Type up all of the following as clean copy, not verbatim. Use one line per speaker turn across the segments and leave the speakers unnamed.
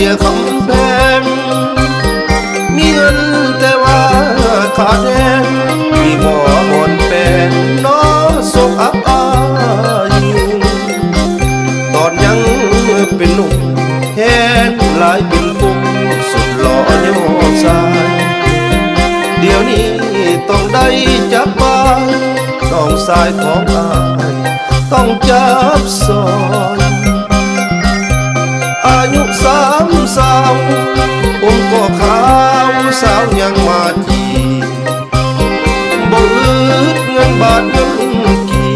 สียคำแพงมีเงินแต่ว่าขาดแดนมีหมอหมอนแปนน้อส่งอับอายตอนยังเป็นหนุ่มแทนหลายเป็นปุ่มสุดหล่อยอสายเดี๋ยวนี้ต้องได้จับบ้านน้องสายของอายต้องจับซอยอายุ30ผมก็ขาวสาวยังมาจีบ่อึดเงินบาทเงินกี่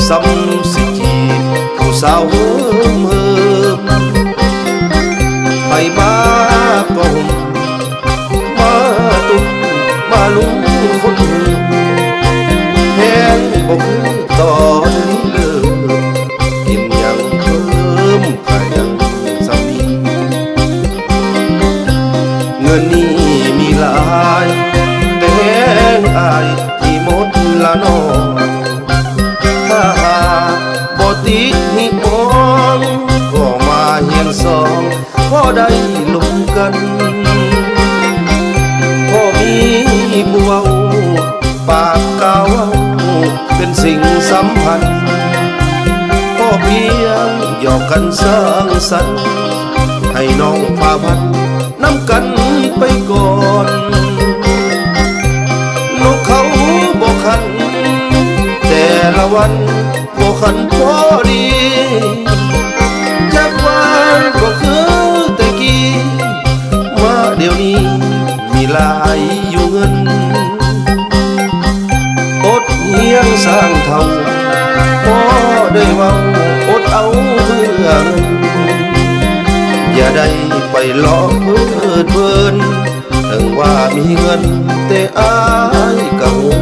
ซ้ำสิจีผู้สาวเฮิมไปมาก็ห่มมาตุ้มมาลุ้มคนแห้งบ่คือตอนนี้เลยกินยังเพิ่มก็ยังสามีเงินนี้มีหลายแต่แห้งอายที่หมดละน้องถ้าหากบ่ติดหิมองก็มาเฮียนสองพอได้ลุ้มกันพอมีผู้เว้าปากกล่าวเป็นสิ่งสำคัญก็เพียงหยอกกันสร้างสรรค์ให้น้องพาพันน้ำกันไปก่อนนกเขาบอกขันแต่ละวันบอกขันพอดีจากวันก็คือแต่กี้มาเดี๋ยวนี้มีหลายอยู่เงินอดเฮียงสร้างเท่าพอได้เว้าอดเอาเพื่อเงินอย่าได้ไปหลอกเพื่อเพลินถึงว่ามีเงินแต่อายก็ห่วง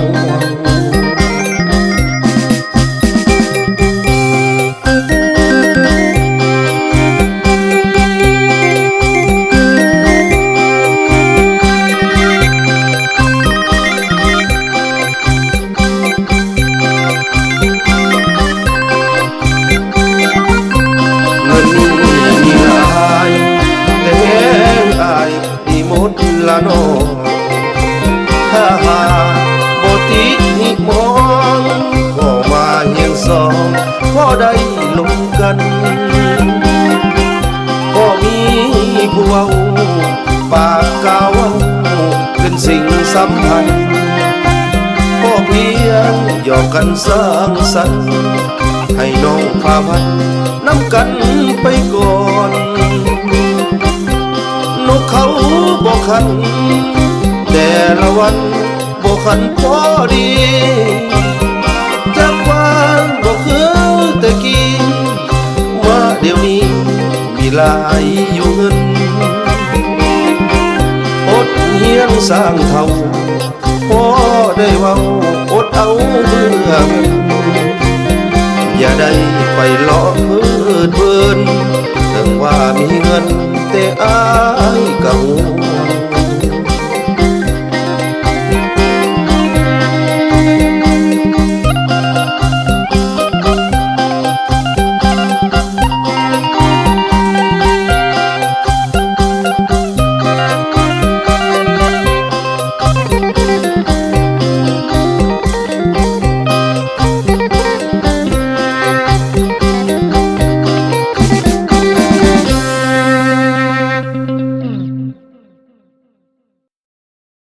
ละน้องถ้าหากบ่ติดหิมองก็มาเฮียงสองพอได้ลงกันก็มีผู้เว้าปากกล่าวเป็นสิ่งสำคัญก็เพียงหยอกกันสร้างสรรค์ให้น้องพาพันน้ำกันไปก่อนนกเขาบอกขันแต่ละวันบอกขันพอดีจากวันบอกคือแต่กี้ว่าเดี๋ยวนี้มีหลายอยู่เงินอดเฮียงสร้างเท่าพอได้เว้าอดเอาเพื่อเงินอย่าได้ไปหลอกเพื่อเพลินถึงว่ามีเงินแต่อายก็ห่วง